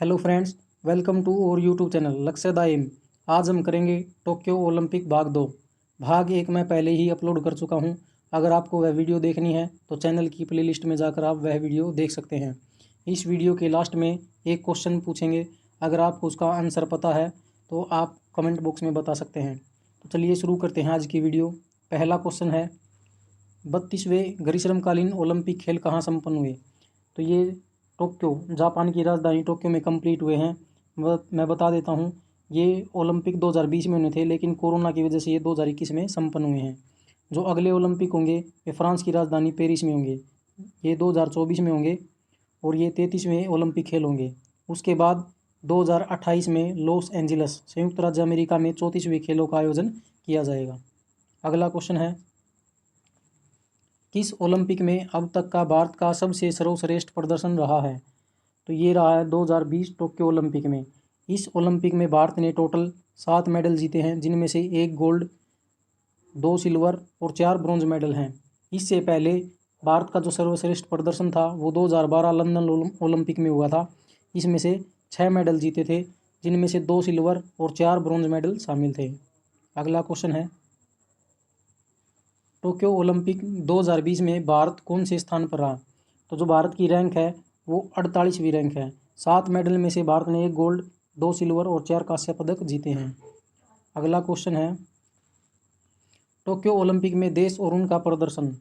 Hello friends, welcome to और YouTube channel लक्ष्य दायम। आज हम करेंगे टोक्यो ओलंपिक भाग 2। भाग 1 मैं पहले ही अपलोड कर चुका हूं। अगर आपको वह वीडियो देखनी है तो चैनल की प्लेलिस्ट में जाकर आप वह वीडियो देख सकते हैं। इस वीडियो के लास्ट में एक क्वेश्चन पूछेंगे। अगर आपको उसका आंसर पता है तो आप कमेंट बॉक्स में बता सकते हैं। तो चलिए शुरू करते हैं आज की वीडियो। पहला क्वेश्चन है, 32वें ग्रीष्मकालीन ओलंपिक खेल कहाँ संपन्न हुए? तो ये टोक्यो, जापान की राजधानी टोक्यो में कंप्लीट हुए हैं। मैं बता देता हूँ, ये ओलंपिक 2020 में होने थे, लेकिन कोरोना की वजह से ये 2021 में संपन्न हुए हैं। जो अगले ओलंपिक होंगे वे फ्रांस की राजधानी पेरिस में होंगे, ये 2024 में होंगे और ये 33वें ओलंपिक खेल होंगे। उसके बाद 2028 में लॉस एंजलिस, संयुक्त राज्य अमेरिका में 34वें खेलों का आयोजन किया जाएगा। अगला क्वेश्चन है, किस ओलंपिक में अब तक का भारत का सबसे सर्वश्रेष्ठ प्रदर्शन रहा है? तो ये रहा है 2020 टोक्यो ओलंपिक में। इस ओलंपिक में भारत ने टोटल 7 मेडल जीते हैं, जिनमें से 1 गोल्ड, 2 सिल्वर और 4 ब्रॉन्ज मेडल हैं। इससे पहले भारत का जो सर्वश्रेष्ठ प्रदर्शन था वो 2012 लंदन ओलंपिक में हुआ था। इसमें से 6 मेडल जीते थे, जिनमें से 2 सिल्वर और 4 ब्रॉन्ज मेडल शामिल थे। अगला क्वेश्चन है, टोक्यो ओलंपिक 2020 में भारत कौन से स्थान पर रहा? तो जो भारत की रैंक है वो 48वीं रैंक है। 7 मेडल में से भारत ने 1 गोल्ड, 2 सिल्वर और 4 कांस्य पदक जीते हैं। अगला क्वेश्चन है, टोक्यो ओलंपिक में देश और उनका प्रदर्शन।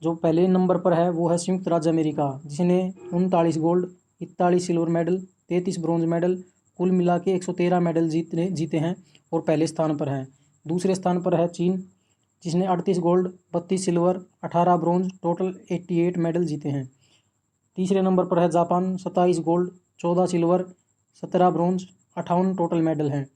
जो पहले नंबर पर है वो है संयुक्त राज्य अमेरिका, जिसने 39 gold, 41 silver medal, 33 bronze medal, कुल मिला के 113 मेडल जीते हैं और पहले स्थान पर हैं। दूसरे स्थान पर है चीन, जिसने 38 gold, 32 silver, 18 bronze, total 88 medal जीते हैं। तीसरे नंबर पर है Japan, 27 gold, 14 silver, 17 bronze, 58 total medal हैं।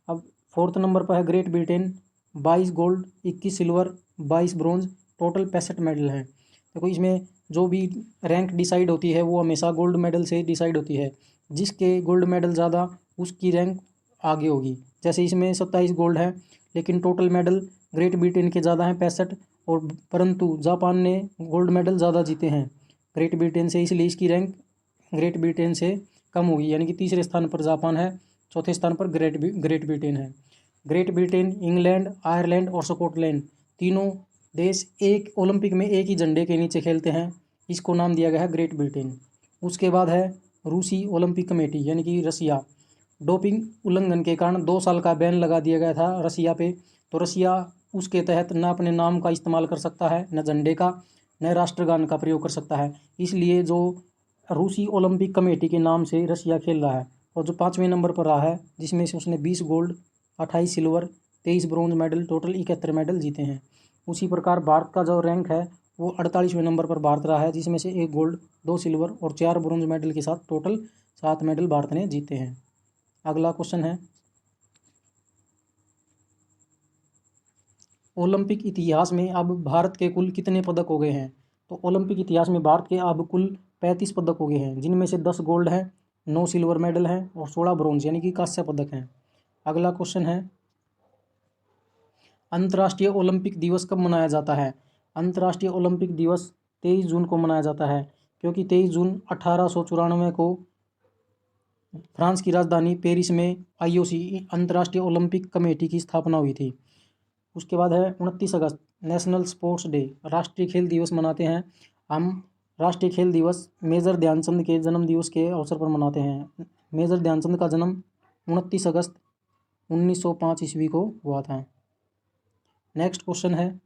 अब फोर्थ नंबर पर है great Britain, 22 gold, 21 silver, 22 bronze, total 65 medal हैं। देखो, इसमें जो भी रैंक डिसाइड होती है वो हमेशा गोल्ड मेडल से डिसाइड होती है। जिसके गोल्ड मेडल ज़्यादा उसकी रैंक आगे होगी। जैसे इसमें 27 गोल्ड है, लेकिन टोटल मेडल ग्रेट ब्रिटेन के ज़्यादा हैं 65, और परंतु जापान ने गोल्ड मेडल ज़्यादा जीते हैं ग्रेट ब्रिटेन से, इसलिए इसकी रैंक ग्रेट ब्रिटेन से कम होगी। यानी कि तीसरे स्थान पर जापान है, चौथे स्थान पर ग्रेट ब्रिटेन है। ग्रेट ब्रिटेन, इंग्लैंड, आयरलैंड और स्कॉटलैंड तीनों देश एक ओलंपिक में एक ही झंडे के नीचे खेलते हैं। इसको नाम दिया गया है ग्रेट ब्रिटेन। उसके बाद है रूसी ओलंपिक कमेटी, यानी कि रसिया। डोपिंग उल्लंघन के कारण 2 साल का बैन लगा दिया गया था रसिया पे। तो रसिया उसके तहत न अपने नाम का इस्तेमाल कर सकता है, न झंडे का, न राष्ट्रगान का प्रयोग कर सकता है। इसलिए जो रूसी ओलंपिक कमेटी के नाम से रसिया खेल रहा है। और जो 5वें नंबर पर रहा है, जिसमें से उसने 20 gold, 28 silver, 23 bronze medal, total 71 medal जीते हैं। उसी प्रकार भारत का जो रैंक है वो 48वें नंबर पर भारत रहा है, जिसमें से 1 गोल्ड, 2 सिल्वर और 4 ब्रॉन्ज मेडल के साथ टोटल 7 मेडल भारत ने जीते हैं। अगला क्वेश्चन है, ओलंपिक इतिहास में अब भारत के कुल कितने पदक हो गए हैं? तो ओलंपिक इतिहास में भारत के अब कुल 35 पदक हो गए हैं, जिनमें से 10 गोल्ड हैं, 9 सिल्वर मेडल हैं और 16 ब्रॉन्ज यानी कि कांस्य पदक हैं। अगला क्वेश्चन है, अंतर्राष्ट्रीय ओलंपिक दिवस कब मनाया जाता है? अंतर्राष्ट्रीय ओलंपिक दिवस 23 जून को मनाया जाता है, क्योंकि 23 जून 1894 को फ्रांस की राजधानी पेरिस में IOC, अंतर्राष्ट्रीय ओलंपिक कमेटी की स्थापना हुई थी। उसके बाद है 29 अगस्त, नेशनल स्पोर्ट्स डे, राष्ट्रीय खेल दिवस मनाते हैं हम। राष्ट्रीय खेल दिवस मेजर ध्यानचंद के जन्म दिवस के अवसर पर मनाते हैं। मेजर ध्यानचंद का जन्म 29 अगस्त 1905 ईस्वी को हुआ था। नेक्स्ट क्वेश्चन है,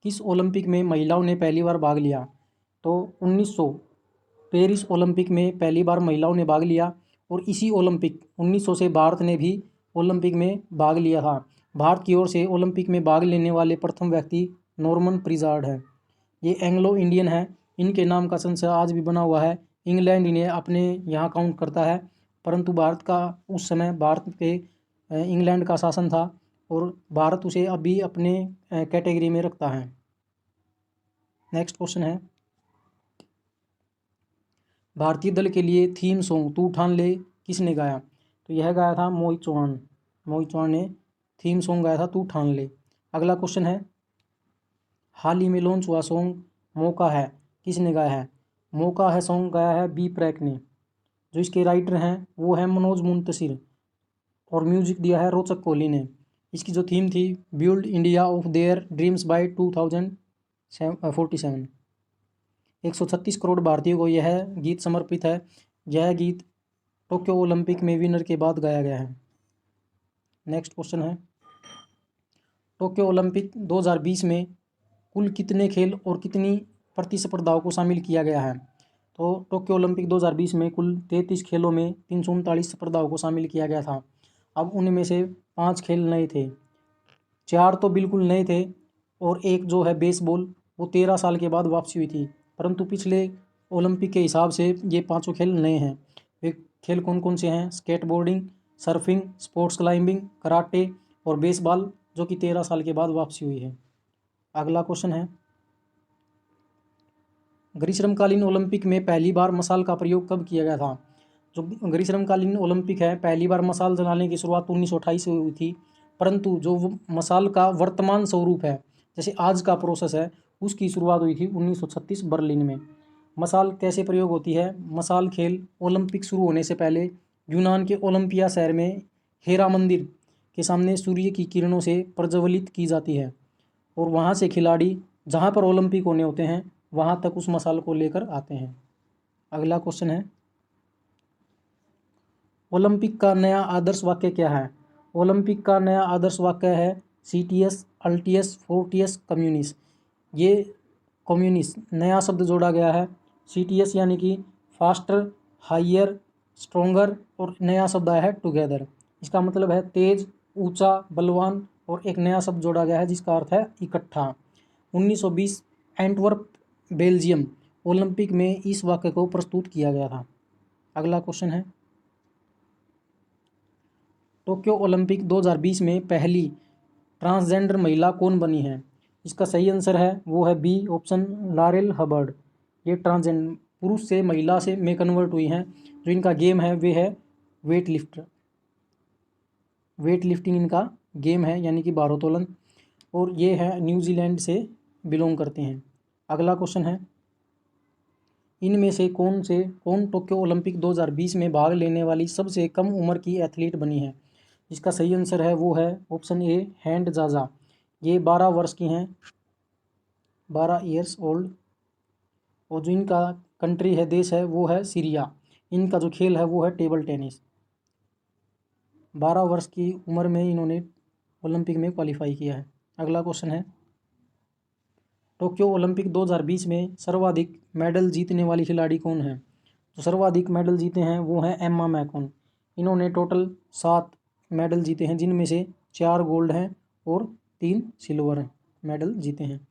किस ओलंपिक में महिलाओं ने पहली बार भाग लिया? तो 1900 पेरिस ओलंपिक में पहली बार महिलाओं ने भाग लिया, और इसी ओलंपिक 1900 से भारत ने भी ओलंपिक में भाग लिया था। भारत की ओर से ओलंपिक में भाग लेने वाले प्रथम व्यक्ति नॉर्मन प्रिजार्ड है। ये एंग्लो इंडियन है, इनके नाम का संशय आज भी बना हुआ है। इंग्लैंड इन्हें अपने यहाँ काउंट करता है, परंतु भारत का उस समय भारत पे इंग्लैंड का शासन था और भारत उसे अभी अपने कैटेगरी में रखता है। नेक्स्ट क्वेश्चन है, भारतीय दल के लिए थीम सॉन्ग तू ठान ले किसने गाया? तो यह गाया था मोहित चौहान। मोहित चौहान ने थीम सॉन्ग गाया था तू ठान ले। अगला क्वेश्चन है, हाल ही में लॉन्च हुआ सॉन्ग मौका है किसने गाया है? मौका है सॉन्ग गाया है बी प्रैक ने। जो इसके राइटर हैं वो है मनोज मुंतशिर और म्यूजिक दिया है रोचक कोहली ने। इसकी जो थीम थी build India of their dreams by 2047। 136 crore भारतीयों को यह गीत समर्पित है। यह गीत टोक्यो ओलंपिक में विनर के बाद गाया गया है। नेक्स्ट क्वेश्चन है, टोक्यो ओलंपिक 2020 में कुल कितने खेल और कितनी प्रतिस्पर्धाओं को शामिल किया गया है? तो टोक्यो ओलंपिक 2020 में कुल 33 खेलों में 339 स्पर्धाओं को शामिल किया गया था। अब उनमें से 5 खेल नए थे, 4 तो बिल्कुल नए थे और एक जो है बेसबॉल वो 13 साल के बाद वापसी हुई थी। परंतु पिछले ओलंपिक के हिसाब से ये 5 खेल नए हैं। वे खेल कौन कौन से हैं? Skateboarding, surfing, sports climbing, karate और बेसबॉल, जो कि 13 साल के बाद वापसी हुई है। अगला क्वेश्चन है, ग्रीष्मकालीन ओलंपिक में पहली बार मशाल का प्रयोग कब किया गया था? जो ग्रीष्मकालीन ओलंपिक है, पहली बार मशाल जलाने की शुरुआत 1928 से हुई थी। परंतु जो मशाल का वर्तमान स्वरूप है, जैसे आज का प्रोसेस है, उसकी शुरुआत हुई थी 1936 बर्लिन में। मशाल कैसे प्रयोग होती है? मशाल खेल ओलंपिक शुरू होने से पहले यूनान के ओलंपिया शहर में हेरा मंदिर के सामने सूर्य की किरणों से प्रज्वलित की जाती है और वहाँ से खिलाड़ी जहाँ पर ओलंपिक होने होते हैं वहाँ तक उस मशाल को लेकर आते हैं। अगला क्वेश्चन है, ओलंपिक का नया आदर्श वाक्य क्या है? ओलंपिक का नया आदर्श वाक्य है सीटीएस अल्टियस फोर्टियस कम्युनिस। ये कम्युनिस नया शब्द जोड़ा गया है। सीटीएस यानी कि फास्टर, हाइयर, स्ट्रोंगर और नया शब्द आया है टुगेदर। इसका मतलब है तेज, ऊंचा, बलवान और एक नया शब्द जोड़ा गया है जिसका अर्थ है इकट्ठा। 1920 एंटवर्प बेल्जियम ओलंपिक में इस वाक्य को प्रस्तुत किया गया था। अगला क्वेश्चन है, टोक्यो ओलंपिक 2020 में पहली ट्रांसजेंडर महिला कौन बनी है? इसका सही आंसर है वो है बी ऑप्शन, लॉरेल हबर्ड। ये ट्रांसजेंडर पुरुष से महिला से में कन्वर्ट हुई हैं। जो इनका गेम है वे है वेट लिफ्टिंग इनका गेम है, यानी कि भारोत्तोलन, और ये है न्यूजीलैंड से बिलोंग करते हैं। अगला क्वेश्चन है, इनमें से कौन टोक्यो ओलंपिक 2020 में भाग लेने वाली सबसे कम उम्र की एथलीट बनी है? इसका सही आंसर है वो है ऑप्शन ए हैंड जाजा। ये 12 वर्ष की हैं, 12 ईयर्स ओल्ड, और जो इनका कंट्री है, देश है, वो है सीरिया। इनका जो खेल है वो है टेबल टेनिस। 12 वर्ष की उम्र में इन्होंने ओलंपिक में क्वालिफाई किया है। अगला क्वेश्चन है, टोक्यो ओलंपिक 2020 में सर्वाधिक मेडल जीतने वाली खिलाड़ी कौन है? जो सर्वाधिक मेडल जीते हैं वो हैं एम्मा मैकोन। इन्होंने टोटल 7 मेडल जीते हैं, जिनमें से 4 गोल्ड हैं और 3 सिल्वर मेडल जीते हैं।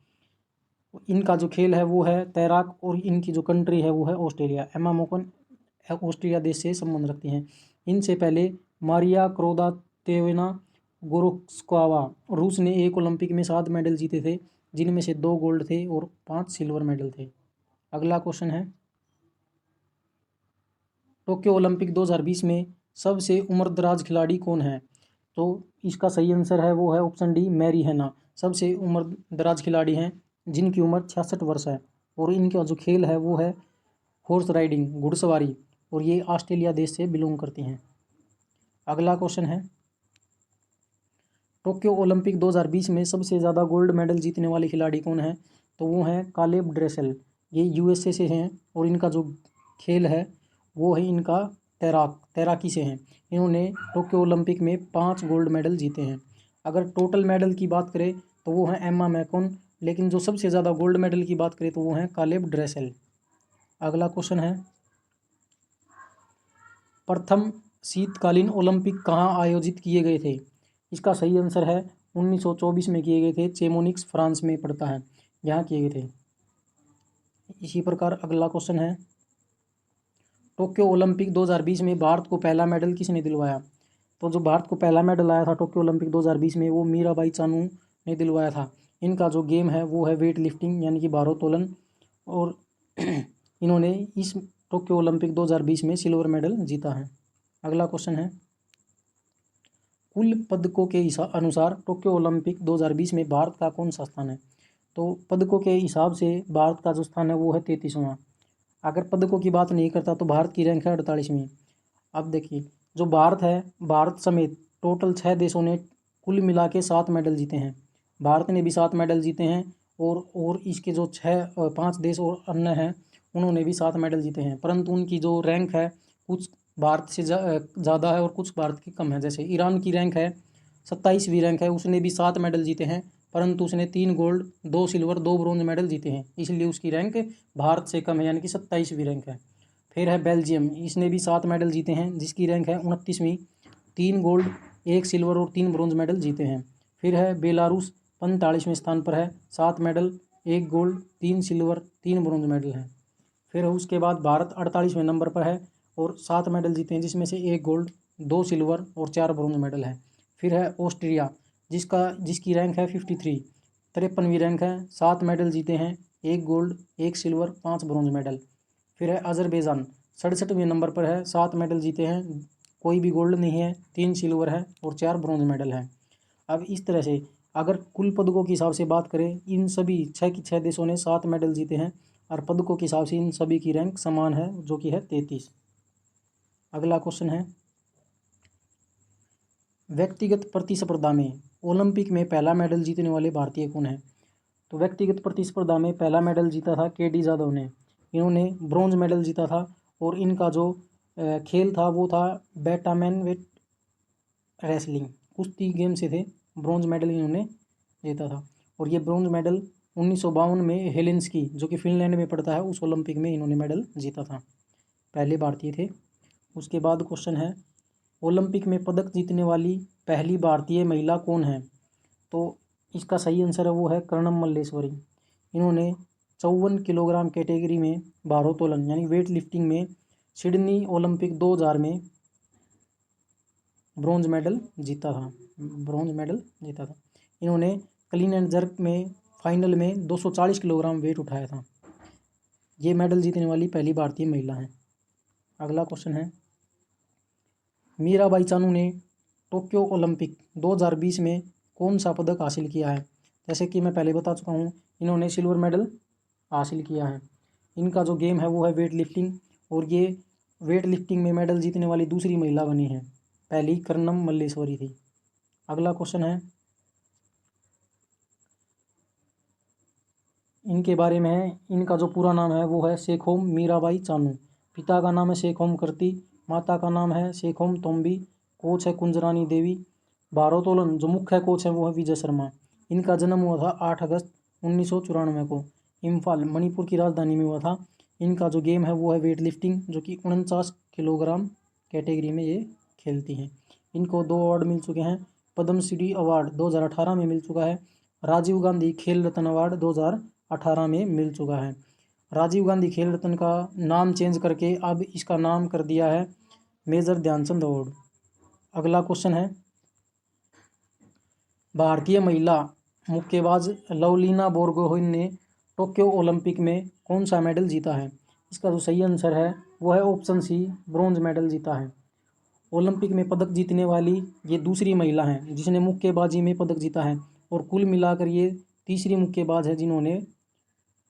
इनका जो खेल है वो है तैराक और इनकी जो कंट्री है वो है ऑस्ट्रेलिया। एम्मा मैकोन ऑस्ट्रेलिया देश से संबंध रखती हैं। इनसे पहले मारिया क्रोदातेविना गोरोस्कोवा रूस ने एक ओलंपिक में 7 मेडल जीते थे, जिनमें से 2 गोल्ड थे और 5 सिल्वर मेडल थे। अगला क्वेश्चन है, टोक्यो ओलंपिक 2020 में सबसे उम्रदराज खिलाड़ी कौन है? तो इसका सही आंसर है वो है ऑप्शन डी मैरी हैना। सबसे उम्रदराज खिलाड़ी हैं जिनकी उम्र 66 वर्ष है, और इनका जो खेल है वो है हॉर्स राइडिंग, घुड़सवारी, और ये ऑस्ट्रेलिया देश से बिलोंग करती हैं। अगला क्वेश्चन है, टोक्यो ओलंपिक 2020 में सबसे ज़्यादा गोल्ड मेडल जीतने वाले खिलाड़ी कौन है? तो वो हैं कालेब ड्रेसेल। ये यूएसए से हैं और इनका जो खेल है वो है इनका तैराकी से हैं। इन्होंने टोक्यो ओलंपिक में 5 गोल्ड मेडल जीते हैं। अगर टोटल मेडल की बात करें तो वो हैं एम्मा मैकोन, लेकिन जो सबसे ज़्यादा गोल्ड मेडल की बात करें तो वो हैं कालेब ड्रेसेल। अगला क्वेश्चन है, प्रथम शीतकालीन ओलंपिक कहाँ आयोजित किए गए थे? इसका सही आंसर है 1924 में किए गए थे। चेमोनिक्स फ्रांस में पड़ता है, यहाँ किए गए थे। इसी प्रकार अगला क्वेश्चन है, टोक्यो ओलंपिक 2020 में भारत को पहला मेडल किसने दिलवाया? तो जो भारत को पहला मेडल आया था टोक्यो ओलंपिक 2020 में वो मीराबाई चानू ने दिलवाया था। इनका जो गेम है वो है वेट लिफ्टिंग यानी कि भारोत्तोलन, और इन्होंने इस टोक्यो ओलंपिक 2020 में सिल्वर मेडल जीता है। अगला क्वेश्चन है, कुल पदकों के अनुसार टोक्यो ओलंपिक 2020 में भारत का कौन सा स्थान है? तो पदकों के हिसाब से भारत का जो स्थान है वो है 33वां। अगर पदकों की बात नहीं करता तो भारत की रैंक है 48वीं। अब देखिए, जो भारत है, भारत समेत टोटल 6 देशों ने कुल मिला के 7 मेडल जीते हैं। भारत ने भी 7 मेडल जीते हैं और इसके जो 5 देश और अन्य हैं उन्होंने भी 7 मेडल जीते हैं, परंतु उनकी जो रैंक है कुछ भारत से ज़्यादा है और कुछ भारत की कम है। जैसे ईरान की रैंक है 27वीं रैंक है, उसने भी 7 मेडल जीते हैं, परंतु उसने 3 गोल्ड 2 सिल्वर 2 ब्रोंज मेडल जीते हैं, इसलिए उसकी रैंक भारत से कम है, यानी कि 27वीं रैंक है। फिर है बेल्जियम, इसने भी 7 मेडल जीते हैं, जिसकी रैंक है 29वीं, 3 गोल्ड 1 सिल्वर और 3 ब्रोंज मेडल जीते हैं। फिर है बेलारूस, 45वें स्थान पर है, 7 medal 1 gold 3 silver 3 bronze medal है। फिर उसके बाद भारत 48वें नंबर पर है और 7 मेडल जीते हैं, जिसमें से 1 गोल्ड 2 सिल्वर और 4 ब्रोंज मेडल है। फिर है ऑस्ट्रिया, जिसकी रैंक है 53, 53वीं रैंक है, 7 मेडल जीते हैं, 1 गोल्ड 1 सिल्वर 5 ब्रोंज मेडल। फिर है अजरबैजान, 67वें नंबर पर है, 7 मेडल जीते हैं, कोई भी गोल्ड नहीं है, 3 सिल्वर है और 4 ब्रोंज मेडल है। अब इस तरह से अगर कुल पदकों के हिसाब से बात करें, इन सभी 6 देशों ने 7 मेडल जीते हैं और पदकों के हिसाब से इन सभी की रैंक समान है, जो कि है 33। अगला क्वेश्चन है, व्यक्तिगत प्रतिस्पर्धा में ओलंपिक में पहला मेडल जीतने वाले भारतीय कौन है? तो व्यक्तिगत प्रतिस्पर्धा में पहला मेडल जीता था के डी जादव ने, इन्होंने ब्रॉन्ज मेडल जीता था और इनका जो खेल था वो था बैटामैन वेट रेसलिंग, कुश्ती गेम से थे, ब्रॉन्ज मेडल इन्होंने जीता था। और ये ब्रॉन्ज मेडल 1952 में हेलेंस्की, जो कि फिनलैंड में पड़ता है, उस ओलंपिक में इन्होंने मेडल जीता था, पहले भारतीय थे। उसके बाद क्वेश्चन है, ओलंपिक में पदक जीतने वाली पहली भारतीय महिला कौन है? तो इसका सही आंसर है वो है कर्णम मल्लेश्वरी। इन्होंने 54 किलोग्राम कैटेगरी में भारोत्तोलन यानी वेट लिफ्टिंग में सिडनी ओलंपिक 2000 में ब्रॉन्ज मेडल जीता था। इन्होंने क्लीन एंड जर्क में फाइनल में 240 किलोग्राम वेट उठाया था। ये मेडल जीतने वाली पहली भारतीय महिला है। अगला क्वेश्चन है, मीराबाई चानू ने टोक्यो ओलंपिक 2020 में कौन सा पदक हासिल किया है? जैसे कि मैं पहले बता चुका हूँ, इन्होंने सिल्वर मेडल हासिल किया है। इनका जो गेम है वो है वेट लिफ्टिंग और ये वेट लिफ्टिंग में मेडल जीतने वाली दूसरी महिला बनी है, पहली कर्णम मल्लेश्वरी थी। अगला क्वेश्चन है, इनके बारे में है, इनका जो पूरा नाम है वो है शेखोम मीराबाई चानू। पिता का नाम है शेखोम करती, माता का नाम है शेखोम तोम्बी, कोच है कुंजरानी देवी। भारोत्तोलन जो मुख्य कोच है वो है विजय शर्मा। इनका जन्म हुआ था 8 अगस्त 1994 को, इम्फाल मणिपुर की राजधानी में हुआ था। इनका जो गेम है वो है वेट लिफ्टिंग, जो कि 49 किलोग्राम कैटेगरी में ये खेलती हैं। इनको 2 अवार्ड मिल चुके हैं, पद्मश्री अवार्ड 2018 में मिल चुका है, राजीव गांधी खेल रत्न अवार्ड 2018 में मिल चुका है। राजीव गांधी खेल रत्न का नाम चेंज करके अब इसका नाम कर दिया है मेजर ध्यानचंद अवार्ड। अगला क्वेश्चन है, भारतीय महिला मुक्केबाज लवलीना बोरगोहेन ने टोक्यो ओलंपिक में कौन सा मेडल जीता है? इसका जो सही आंसर है वो है ऑप्शन सी, ब्रॉन्ज मेडल जीता है। ओलंपिक में पदक जीतने वाली ये दूसरी महिला हैं जिसने मुक्केबाजी में पदक जीता है और कुल मिलाकर ये तीसरी मुक्केबाज है जिन्होंने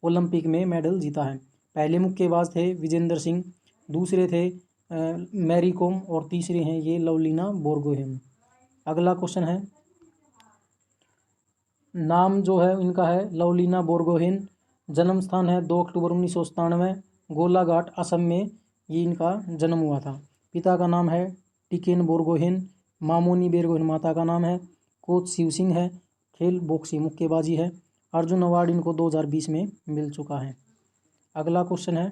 ओलंपिक में मेडल जीता है। पहले मुक्केबाज थे विजेंदर सिंह, दूसरे थे मैरी कॉम और तीसरे हैं ये लवलीना बोरगोहेन। अगला क्वेश्चन है, नाम जो है इनका है लवलीना बोरगोहेन, जन्म स्थान है 2 अक्टूबर 1997, गोलाघाट असम में ये इनका जन्म हुआ था। पिता का नाम है टिकेन बोरगोहेन, मामोनी बोरगोहेन माता का नाम है, कोच शिव सिंह है, खेल बॉक्सिंग मुक्केबाजी है। अर्जुन अवार्ड इनको 2020 में मिल चुका है। अगला क्वेश्चन है,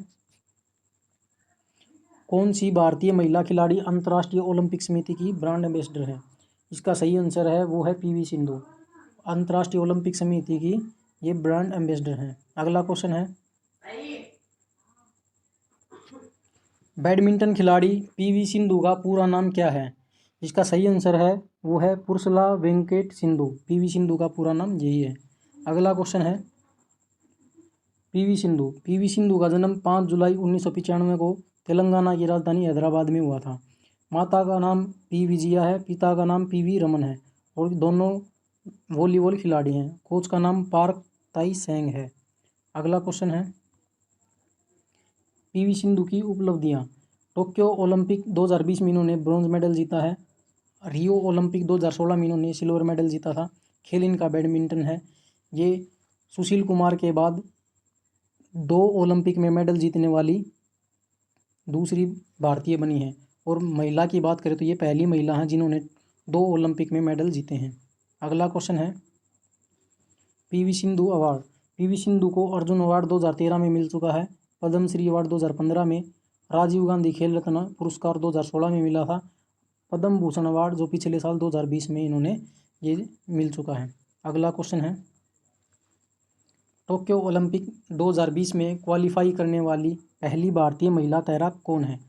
कौन सी भारतीय महिला खिलाड़ी अंतर्राष्ट्रीय ओलंपिक समिति की ब्रांड एम्बेसडर है? इसका सही आंसर है वो है पीवी सिंधु, अंतर्राष्ट्रीय ओलंपिक समिति की ये ब्रांड एम्बेसडर हैं। अगला क्वेश्चन है, बैडमिंटन खिलाड़ी पीवी सिंधु का पूरा नाम क्या है? इसका सही आंसर है वो है पुरसला वेंकट सिंधु, पीवी सिंधु का पूरा नाम यही है। अगला क्वेश्चन है, पीवी सिंधु का जन्म 5 जुलाई 1995 को तेलंगाना की राजधानी हैदराबाद में हुआ था। माता का नाम पी विजया है, पिता का नाम पीवी रमन है और दोनों वॉलीबॉल खिलाड़ी हैं। कोच का नाम पार्क ताई सेंग है। अगला क्वेश्चन है, पीवी सिंधु की उपलब्धियाँ। टोक्यो ओलंपिक 2020 में इन्होंने ब्रॉन्ज मेडल जीता है। रियो ओलंपिक 2016 में इन्होंने सिल्वर मेडल जीता था। खेल इनका बैडमिंटन है। ये सुशील कुमार के बाद 2 ओलंपिक में मेडल जीतने वाली दूसरी भारतीय बनी है। और महिला की बात करें तो ये पहली महिला हैं जिन्होंने 2 ओलंपिक में मेडल जीते हैं। अगला क्वेश्चन है PV Sindhu award. PV Sindhu को अर्जुन अवार्ड 2013 में मिल चुका है। पद्मश्री अवार्ड 2015 में, राजीव गांधी खेल रत्न पुरस्कार 2016 में मिला था। पद्म भूषण अवार्ड जो पिछले साल 2020 में इन्होंने ये मिल चुका है। अगला क्वेश्चन है टोक्यो ओलंपिक 2020 में क्वालिफाई करने वाली पहली भारतीय महिला तैराक कौन है?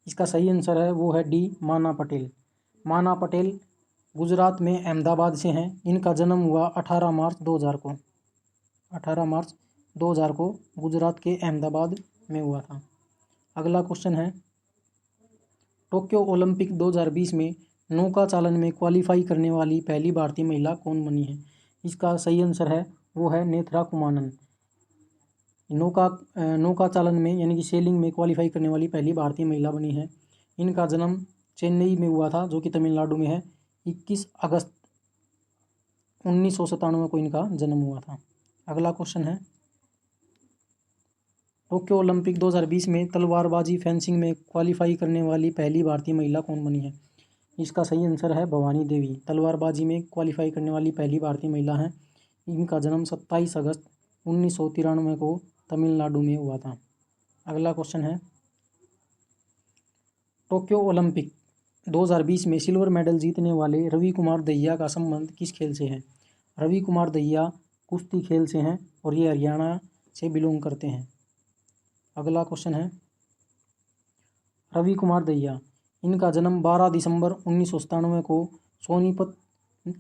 इसका सही आंसर है वो है डी माना पटेल। माना पटेल गुजरात में अहमदाबाद से हैं। इनका जन्म हुआ 18 मार्च 2000 को 18 मार्च 2000 को गुजरात के अहमदाबाद में हुआ था। अगला क्वेश्चन है टोक्यो ओलंपिक 2020 में नौका चालन में क्वालिफाई करने वाली पहली भारतीय महिला कौन बनी है? इसका सही आंसर है वो है नेत्रा कुमानन। नौका चालन में यानी कि सेलिंग में क्वालिफाई करने वाली पहली भारतीय महिला बनी है। इनका जन्म चेन्नई में हुआ था जो कि तमिलनाडु में है। 21 अगस्त 1997 को इनका जन्म हुआ था। अगला क्वेश्चन है टोक्यो ओलंपिक 2020 में तलवारबाजी फेंसिंग में क्वालिफाई करने वाली पहली भारतीय महिला कौन बनी है? इसका सही आंसर है भवानी देवी। तलवारबाजी में क्वालिफाई करने वाली पहली भारतीय महिला हैं। इनका जन्म 27 अगस्त 1993 को तमिलनाडु में हुआ था। अगला क्वेश्चन है टोक्यो ओलंपिक 2020 में सिल्वर मेडल जीतने वाले रवि कुमार दहिया का संबंध किस खेल से है? रवि कुमार दहिया कुश्ती खेल से हैं और ये हरियाणा से बिलोंग करते हैं। अगला क्वेश्चन है रवि कुमार दहिया, इनका जन्म 12 दिसंबर 1997 को सोनीपत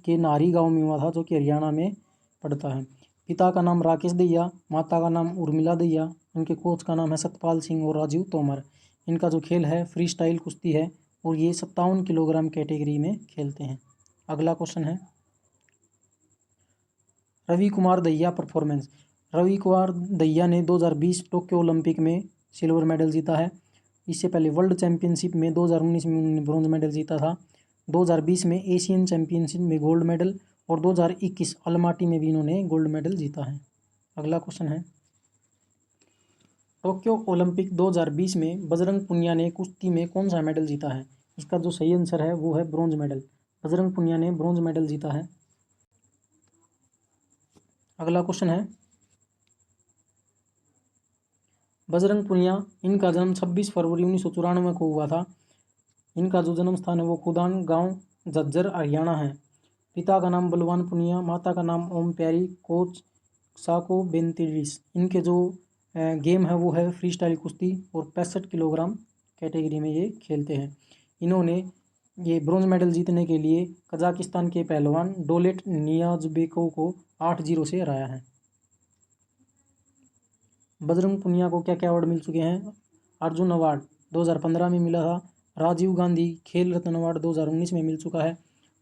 के नारी गांव में हुआ था जो कि हरियाणा में पड़ता है। पिता का नाम राकेश दहिया, माता का नाम उर्मिला दहिया, इनके कोच का नाम है सतपाल सिंह और राजीव तोमर। इनका जो खेल है फ्री स्टाइल कुश्ती है और ये 57 किलोग्राम कैटेगरी में खेलते हैं। अगला क्वेश्चन है रवि कुमार दहिया परफॉर्मेंस। रवि कुमार दहिया ने 2020 टोक्यो ओलंपिक में सिल्वर मेडल जीता है। इससे पहले वर्ल्ड चैंपियनशिप में 2019 में उन्होंने ब्रॉन्ज मेडल जीता था। 2020 में एशियन चैंपियनशिप में गोल्ड मेडल और 2021 अलमाटी में भी इन्होंने गोल्ड मेडल जीता है। अगला क्वेश्चन है टोक्यो ओलंपिक 2020 में बजरंग पुनिया ने कुश्ती में कौन सा मेडल जीता है? इसका जो सही आंसर है वो है ब्रॉन्ज मेडल। बजरंग पुनिया ने ब्रॉन्ज मेडल जीता है। अगला क्वेश्चन है बजरंग पुनिया, इनका जन्म 26 फरवरी 1994 को हुआ था। इनका जो जन्म स्थान है वो खुदान गांव झज्जर हरियाणा है। पिता का नाम बलवान पुनिया, माता का नाम ओम प्यारी, कोच साको बेंतिरिस। इनके जो गेम है वो है फ्री स्टाइल कुश्ती और 65 किलोग्राम कैटेगरी में ये खेलते हैं। इन्होंने ये ब्रॉन्ज मेडल जीतने के लिए कजाकिस्तान के पहलवान डोलेट नियाज़बेकोव को 8-0 से हराया है। बजरंग पुनिया को क्या क्या अवार्ड मिल चुके हैं? अर्जुन अवार्ड 2015 में मिला था। राजीव गांधी खेल रत्न अवार्ड 2019 में मिल चुका है।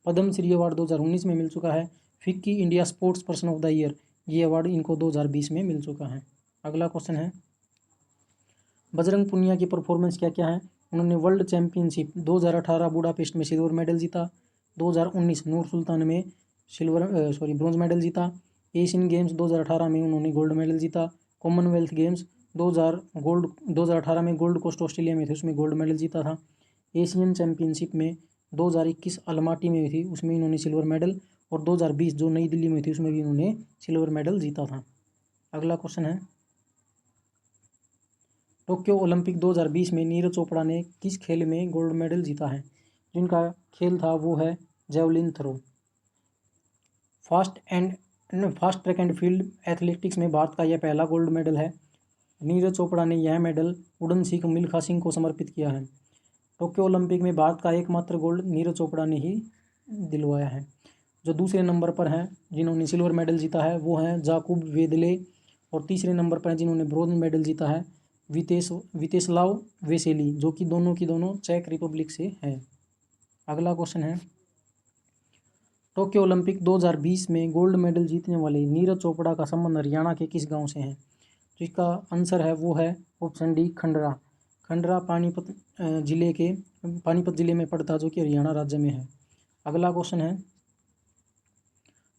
पद्मश्री अवार्ड 2019 में मिल चुका है। FICCI India sports person of the year ये अवार्ड इनको 2020 में मिल चुका है। अगला क्वेश्चन है बजरंग पुनिया की परफॉर्मेंस क्या क्या है? उन्होंने वर्ल्ड चैंपियनशिप 2018 बुडापेस्ट में सिल्वर मेडल जीता। 2019 नूर सुल्तान में ब्रॉन्ज मेडल जीता। एशियन गेम्स 2018 में उन्होंने गोल्ड मेडल जीता। कॉमनवेल्थ गेम्स 2018 में गोल्ड कोस्ट ऑस्ट्रेलिया में थे, उसमें गोल्ड मेडल जीता था। एशियन चैंपियनशिप में 2021 अलमाटी में थी, उसमें इन्होंने सिल्वर मेडल, और 2020 जो नई दिल्ली में थी उसमें भी इन्होंने सिल्वर मेडल जीता था। अगला क्वेश्चन है टोक्यो ओलंपिक 2020 में नीरज चोपड़ा ने किस खेल में गोल्ड मेडल जीता है? जिनका खेल था वो है javelin throw. Fast track and field athletics में भारत का यह पहला गोल्ड मेडल है। नीरज चोपड़ा ने यह मेडल उड़न सिख मिल्खा सिंह को समर्पित किया है। टोक्यो ओलंपिक में भारत का एकमात्र गोल्ड नीरज चोपड़ा ने ही दिलवाया है। जो दूसरे नंबर पर हैं जिन्होंने सिल्वर मेडल जीता है वो हैं जाकूब वेदले, और तीसरे नंबर पर हैं जिन्होंने ब्रोंज मेडल जीता है वितेस्लाव वेसेली, जो कि दोनों की दोनों चेक रिपब्लिक से हैं। अगला क्वेश्चन है टोक्यो ओलंपिक 2020 में गोल्ड मेडल जीतने वाले नीरज चोपड़ा का संबंध हरियाणा के किस गांव से है? जिसका आंसर है वो है ऑप्शन डी खंडरा। खंडरा पानीपत जिले में पड़ता, जो कि हरियाणा राज्य में है। अगला क्वेश्चन है,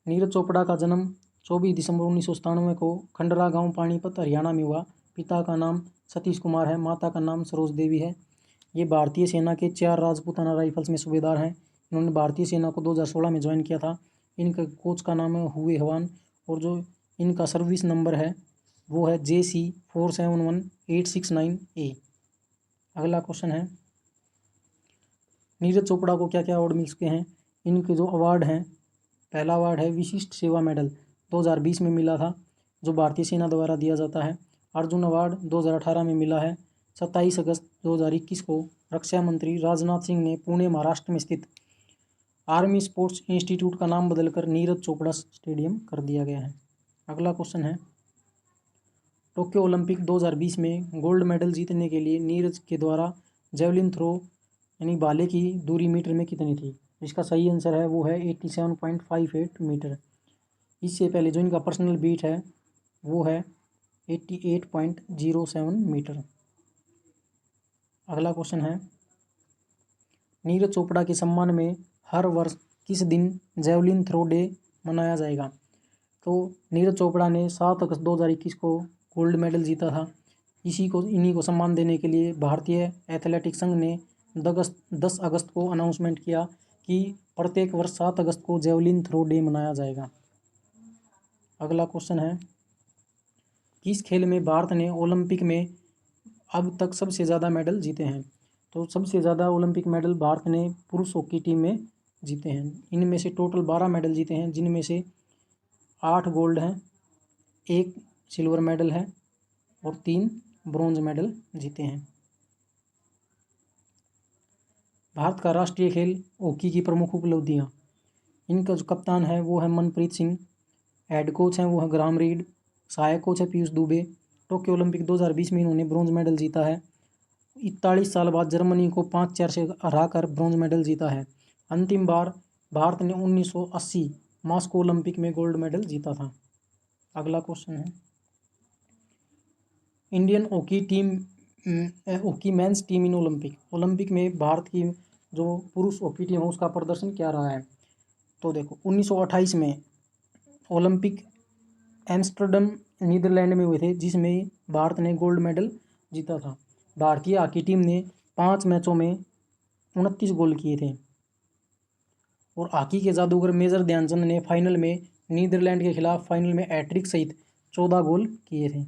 नीरज चोपड़ा का जन्म 24 दिसंबर 1997 को खंडरा गांव पानीपत हरियाणा में हुआ। पिता का नाम सतीश कुमार है, माता का नाम सरोज देवी है। ये भारतीय सेना के 4 राजपूताना राइफल्स में सूबेदार हैं। इन्होंने भारतीय सेना को 2016 में ज्वाइन किया था। इनका कोच का नाम है हुए हवान, और जो इनका सर्विस नंबर है वो है JC471869A। अगला क्वेश्चन है, नीरज चोपड़ा को क्या क्या अवार्ड मिल चुके हैं? इनके जो अवार्ड हैं, पहला अवार्ड है विशिष्ट सेवा मेडल, 2020 में मिला था, जो भारतीय सेना द्वारा दिया जाता है। अर्जुन अवार्ड 2018 में मिला है। 27 अगस्त 2021 को रक्षा मंत्री राजनाथ सिंह ने पुणे महाराष्ट्र में स्थित आर्मी स्पोर्ट्स इंस्टीट्यूट का नाम बदलकर नीरज चोपड़ा स्टेडियम कर दिया गया है। अगला क्वेश्चन है, टोक्यो ओलंपिक 2020 में गोल्ड मेडल जीतने के लिए नीरज के द्वारा जेवलिन थ्रो यानी भाले की दूरी मीटर में कितनी थी? इसका सही आंसर है वो है 87.58 मीटर। इससे पहले जो इनका पर्सनल बीट है वो है 88.07 मीटर। अगला क्वेश्चन है, नीरज चोपड़ा के सम्मान में हर वर्ष किस दिन जेवलिन थ्रो डे मनाया जाएगा? तो नीरज चोपड़ा ने 7 अगस्त 2021 को गोल्ड मेडल जीता था। इन्हीं को सम्मान देने के लिए भारतीय एथलेटिक्स संघ ने 10 अगस्त को अनाउंसमेंट किया कि प्रत्येक वर्ष 7 अगस्त को जेवलिन थ्रो डे मनाया जाएगा। अगला क्वेश्चन है, किस खेल में भारत ने ओलंपिक में अब तक सबसे ज़्यादा मेडल जीते हैं? तो सबसे ज़्यादा ओलंपिक मेडल भारत ने पुरुष हॉकी टीम में जीते हैं। इनमें से टोटल 12 मेडल जीते हैं, जिनमें से 8 गोल्ड हैं, 1 सिल्वर मेडल है और 3 ब्रॉन्ज मेडल जीते हैं। भारत का राष्ट्रीय खेल हॉकी की प्रमुख उपलब्धियाँ, इनका जो कप्तान है वो है मनप्रीत सिंह, हेड कोच हैं वो है ग्राम रीड, सहायक कोच है पीयूष दुबे। टोक्यो ओलंपिक 2020 में इन्होंने ब्रॉन्ज मेडल जीता है। 41 साल बाद जर्मनी को 5-4 से हराकर ब्रॉन्ज मेडल जीता है। अंतिम बार भारत ने 1980 मॉस्को ओलंपिक में गोल्ड मेडल जीता था। अगला क्वेश्चन है, इंडियन हॉकी मेंस टीम इन ओलंपिक में भारत की जो पुरुष हॉकी टीम है उसका प्रदर्शन क्या रहा है? तो देखो, 1928 में ओलंपिक एम्स्टर्डम नीदरलैंड में हुए थे, जिसमें भारत ने गोल्ड मेडल जीता था। भारतीय हॉकी टीम ने 5 मैचों में 29 गोल किए थे, और हॉकी के जादूगर मेजर ध्यानचंद ने फाइनल में नीदरलैंड के खिलाफ फाइनल में हैट्रिक सहित 14 गोल किए थे।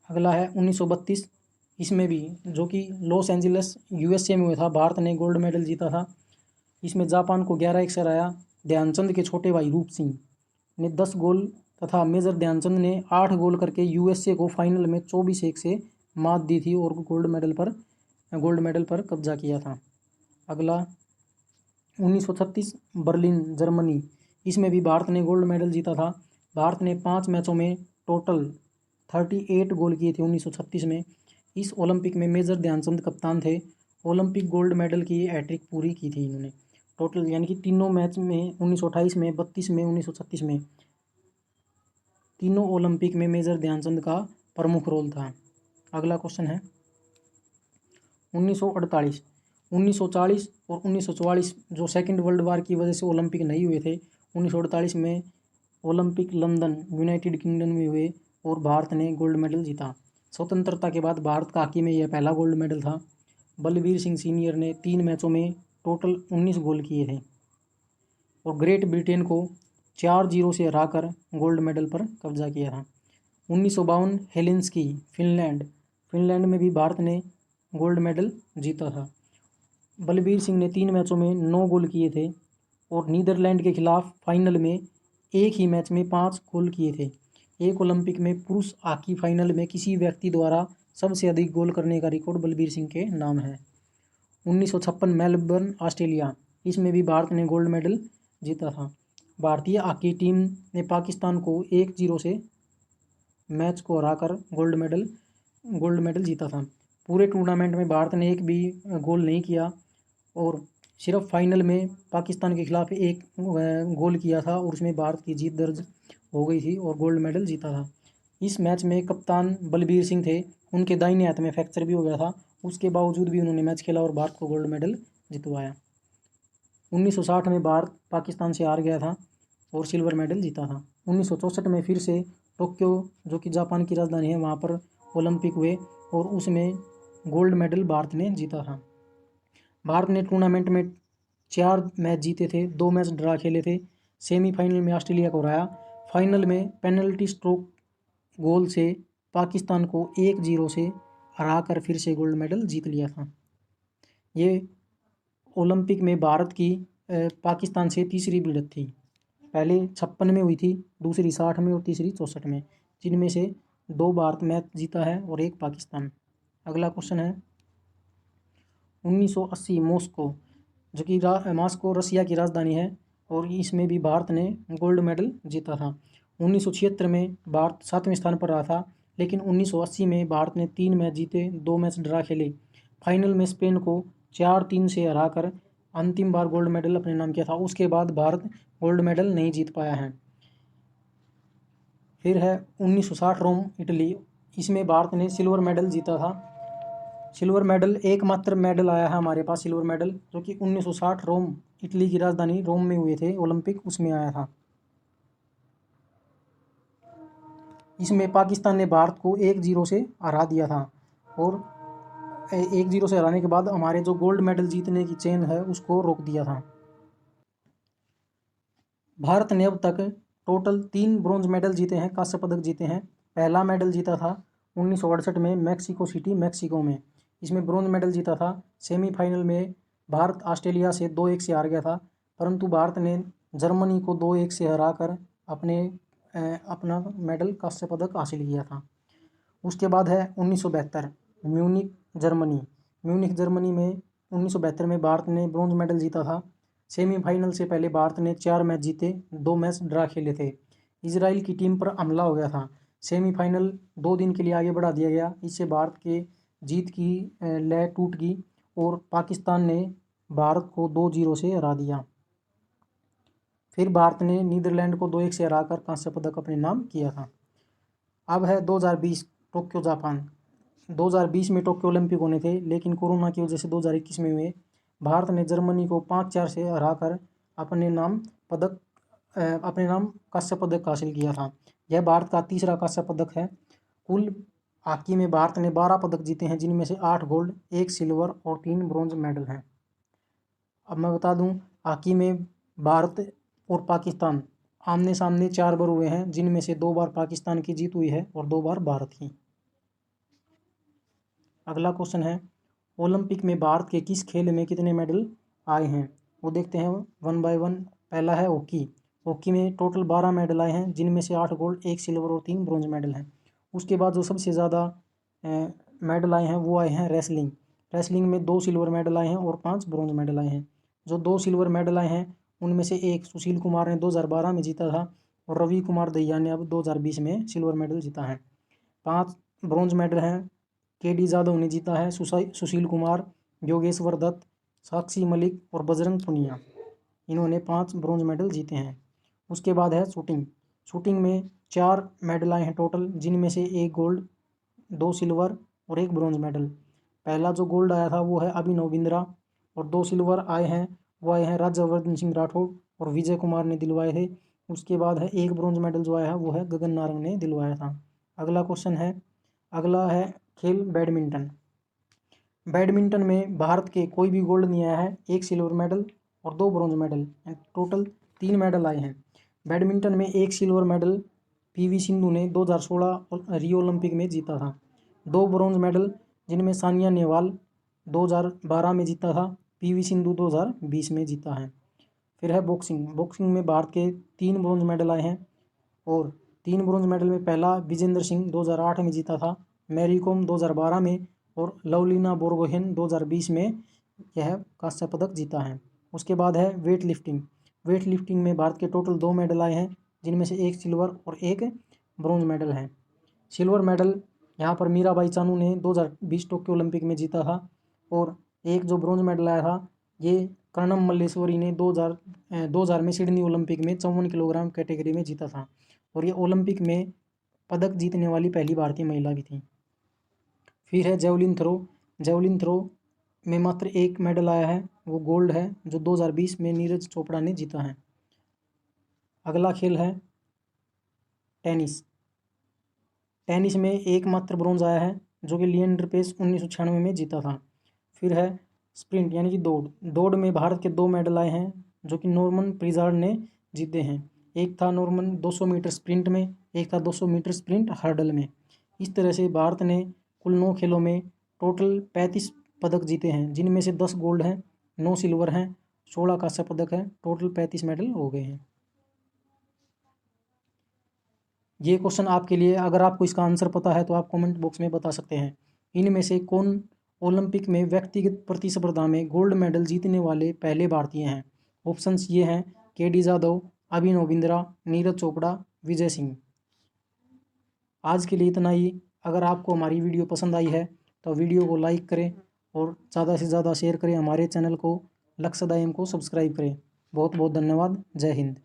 अगला है 1932, इसमें भी जो कि लॉस एंजलिस USA में हुआ था, भारत ने गोल्ड मेडल जीता था। इसमें जापान को 11-1 से हराया। ध्यानचंद के छोटे भाई रूप सिंह ने 10 गोल तथा मेजर ध्यानचंद ने 8 गोल करके USA को फाइनल में 24-1 से मात दी थी और गोल्ड मेडल पर कब्जा किया था। अगला 1936 बर्लिन जर्मनी, इसमें भी भारत ने गोल्ड मेडल जीता था। भारत ने 5 मैचों में टोटल 38 गोल किए थे 1936 में। इस ओलंपिक में मेजर ध्यानचंद कप्तान थे। ओलंपिक गोल्ड मेडल की हैट्रिक पूरी की थी इन्होंने टोटल, यानी कि तीनों मैच में 1928 में, 32 में, 1936 में, तीनों ओलंपिक में मेजर ध्यानचंद का प्रमुख रोल था। अगला क्वेश्चन है 1948, 1940 और 1944 जो सेकेंड वर्ल्ड वार की वजह से ओलंपिक नहीं हुए थे। 1948 में ओलंपिक लंदन यूनाइटेड किंगडम में हुए और भारत ने गोल्ड मेडल जीता। स्वतंत्रता के बाद भारत का हॉकी में यह पहला गोल्ड मेडल था। बलबीर सिंह सीनियर ने 3 मैचों में टोटल 19 गोल किए थे और ग्रेट ब्रिटेन को 4-0 से हराकर गोल्ड मेडल पर कब्जा किया था। 1952 हेलेंस्की फिनलैंड में भी भारत ने गोल्ड मेडल जीता था। बलबीर सिंह ने 3 मैचों में 9 गोल किए थे और नीदरलैंड के खिलाफ फाइनल में एक ही मैच में 5 गोल किए थे। एक ओलंपिक में पुरुष हॉकी फाइनल में किसी व्यक्ति द्वारा सबसे अधिक गोल करने का रिकॉर्ड बलबीर सिंह के नाम है। 1956 मेलबर्न ऑस्ट्रेलिया, इसमें भी भारत ने गोल्ड मेडल जीता था। भारतीय हॉकी टीम ने पाकिस्तान को 1-0 से मैच को हराकर गोल्ड मेडल जीता था। पूरे टूर्नामेंट में भारत ने एक भी गोल नहीं किया और सिर्फ फाइनल में पाकिस्तान के खिलाफ एक गोल किया था और उसमें भारत की जीत दर्ज हो गई थी और गोल्ड मेडल जीता था। इस मैच में कप्तान बलबीर सिंह थे, उनके दाहिने हाथ में फ्रैक्चर भी हो गया था, उसके बावजूद भी उन्होंने मैच खेला और भारत को गोल्ड मेडल जितवाया। 1960 में भारत पाकिस्तान से हार गया था और सिल्वर मेडल जीता था। 1964 में फिर से टोक्यो, जो कि जापान की राजधानी है, वहाँ पर ओलंपिक हुए और उसमें गोल्ड मेडल भारत ने जीता था। भारत ने टूर्नामेंट में 4 मैच जीते थे, 2 मैच ड्रा खेले थे। सेमीफाइनल में ऑस्ट्रेलिया को हराया, फाइनल में पेनल्टी स्ट्रोक गोल से पाकिस्तान को 1-0 से हराकर फिर से गोल्ड मेडल जीत लिया था। ये ओलंपिक में भारत की पाकिस्तान से तीसरी भिड़ंत थी। पहले 56 में हुई थी, दूसरी 60 में और तीसरी 64 में, जिनमें से 2 भारत मैच जीता है और 1 पाकिस्तान। अगला क्वेश्चन है 1980 मॉस्को, जो कि मॉस्को रसिया की राजधानी है और इसमें भी भारत ने गोल्ड मेडल जीता था। 1976 में भारत 7वें स्थान पर रहा था, लेकिन 1980 में भारत ने 3 मैच जीते, 2 मैच ड्रा खेले। फाइनल में स्पेन को 4-3 से हराकर अंतिम बार गोल्ड मेडल अपने नाम किया था। उसके बाद भारत गोल्ड मेडल नहीं जीत पाया है। फिर है 1960 रोम इटली, इसमें भारत ने सिल्वर मेडल जीता था। सिल्वर मेडल एकमात्र मेडल आया है हमारे पास, सिल्वर मेडल, जो कि 1960 रोम, इटली की राजधानी रोम में हुए थे ओलंपिक, उसमें आया था। इसमें पाकिस्तान ने भारत को 1-0 से हरा दिया था और 1-0 से हराने के बाद हमारे जो गोल्ड मेडल जीतने की चेन है उसको रोक दिया था। भारत ने अब तक टोटल 3 ब्रॉन्ज मेडल जीते हैं, कांस्य पदक जीते हैं। पहला मेडल जीता था 1968 में मैक्सिको सिटी, मैक्सिको में, इसमें ब्रॉन्ज मेडल जीता था। सेमीफाइनल में भारत ऑस्ट्रेलिया से 2-1 से हार गया था, परंतु भारत ने जर्मनी को 2-1 से हराकर अपना मेडल, कांस्य पदक हासिल किया था। उसके बाद है 1972 म्यूनिख जर्मनी, म्यूनिख जर्मनी में 1972 में भारत ने ब्रॉन्ज मेडल जीता था। सेमीफाइनल से पहले भारत ने 4 मैच जीते, 2 मैच ड्रा खेले थे। इजराइल की टीम पर हमला हो गया था, सेमीफाइनल 2 दिन के लिए आगे बढ़ा दिया गया। इससे भारत के जीत की लय टूट गई और पाकिस्तान ने भारत को 2-0 से हरा दिया। फिर भारत ने नीदरलैंड को 2-1 से हराकर कांस्य पदक अपने नाम किया था। अब है 2020 टोक्यो जापान। 2020 में टोक्यो ओलंपिक होने थे, लेकिन कोरोना की वजह से 2021 में हुए। भारत ने जर्मनी को 5-4 से हराकर अपने नाम कांस्य पदक हासिल किया था। यह भारत का तीसरा कांस्य पदक है। कुल हॉकी में भारत ने 12 पदक जीते हैं, जिनमें से 8 गोल्ड, 1 सिल्वर और 3 ब्रॉन्ज मेडल हैं। अब मैं बता दूं, हॉकी में भारत और पाकिस्तान आमने सामने 4 बार हुए हैं, जिनमें से 2 बार पाकिस्तान की जीत हुई है और 2 बार भारत की। अगला क्वेश्चन है ओलंपिक में भारत के किस खेल में कितने मेडल आए हैं, वो देखते हैं 1 बाय 1। पहला है हॉकी। हॉकी में टोटल 12 मेडल आए हैं, जिनमें से 8 गोल्ड, 1 सिल्वर और 3 ब्रॉन्ज मेडल हैं। उसके बाद जो सबसे ज़्यादा मेडल आए हैं वो आए हैं रेसलिंग। रेसलिंग में 2 सिल्वर मेडल आए हैं और 5 ब्रॉन्ज मेडल आए हैं। जो 2 सिल्वर मेडल आए हैं उनमें से एक सुशील कुमार ने 2012 में जीता था और रवि कुमार दहिया ने अब 2020 में सिल्वर मेडल जीता है। 5 ब्रॉन्ज मेडल हैं, के.डी. जाधव ने जीता है, सुशील कुमार, योगेश्वर दत्त, साक्षी मलिक और बजरंग पुनिया, इन्होंने 5 ब्रॉन्ज मेडल जीते हैं। उसके बाद है शूटिंग। शूटिंग में 4 मेडल आए हैं टोटल, जिनमें से 1 गोल्ड, 2 सिल्वर और 1 ब्रॉन्ज मेडल। पहला जो गोल्ड आया था वो है अभिनव बिंद्रा और 2 सिल्वर आए हैं वो आए हैं राज्यवर्धन सिंह राठौड़ और विजय कुमार ने दिलवाए थे। उसके बाद है 1 ब्रॉन्ज मेडल जो आया है वो है गगन नारंग ने दिलवाया था। अगला है खेल बैडमिंटन। बैडमिंटन में भारत के कोई भी गोल्ड नहीं आया है, 1 सिल्वर मेडल और 2 ब्रॉन्ज मेडल, टोटल 3 मेडल आए हैं। बैडमिंटन में 1 सिल्वर मेडल पी.वी. सिंधु ने 2016 रियो ओलंपिक में जीता था। 2 ब्रॉन्ज मेडल, जिनमें सानिया नेहवाल 2012 में जीता था, पी.वी. सिंधु 2020 में जीता है। फिर है बॉक्सिंग। बॉक्सिंग में भारत के 3 ब्रॉन्ज मेडल आए हैं और 3 ब्रॉन्ज मेडल में पहला विजेंद्र सिंह 2008 में जीता था, मैरी कॉम 2012 में और लवलीना बोरगोहेन 2020 में यह कांस्य पदक जीता है। उसके बाद है वेट लिफ्टिंग। वेट लिफ्टिंग में भारत के टोटल 2 मेडल आए हैं, जिनमें से 1 सिल्वर और 1 ब्रॉन्ज मेडल है। सिल्वर मेडल यहाँ पर मीराबाई चानू ने 2020 टोक्यो ओलंपिक में जीता था और 1 जो ब्रॉन्ज मेडल आया था ये कर्णम मल्लेश्वरी ने 2000 में सिडनी ओलंपिक में 54 किलोग्राम कैटेगरी में जीता था और ये ओलंपिक में पदक जीतने वाली पहली भारतीय महिला भी थी। फिर है जेवलिन थ्रो। जेवलिन थ्रो में मात्र एक मेडल आया है, वो गोल्ड है, जो 2020 में नीरज चोपड़ा ने जीता है। अगला खेल है टेनिस। टेनिस में एकमात्र ब्रॉन्ज आया है, जो कि लिएंडर पेस 1996 में जीता था। फिर है स्प्रिंट यानी कि दौड़। दौड़ में भारत के 2 मेडल आए हैं, जो कि नॉर्मन प्रिजार्ड ने जीते हैं। एक था नॉर्मन 200 मीटर स्प्रिंट में, एक था 200 मीटर स्प्रिंट हर्डल में। इस तरह से भारत ने कुल 9 खेलों में टोटल 35 पदक जीते हैं, जिनमें से 10 गोल्ड हैं, 9 सिल्वर हैं, 16 कांस्य पदक हैं। टोटल 35 मेडल हो गए हैं। ये क्वेश्चन आपके लिए, अगर आपको इसका आंसर पता है तो आप कमेंट बॉक्स में बता सकते हैं। इनमें से कौन ओलंपिक में व्यक्तिगत प्रतिस्पर्धा में गोल्ड मेडल जीतने वाले पहले भारतीय हैं? ऑप्शंस ये हैं के.डी. जाधव, अभिनव बिंद्रा, नीरज चोपड़ा, विजय सिंह। आज के लिए इतना ही। अगर आपको हमारी वीडियो पसंद आई है तो वीडियो को लाइक करें और ज़्यादा से ज़्यादा शेयर करें। हमारे चैनल को लक्ष्य दायम को सब्सक्राइब करें। बहुत बहुत धन्यवाद। जय हिंद।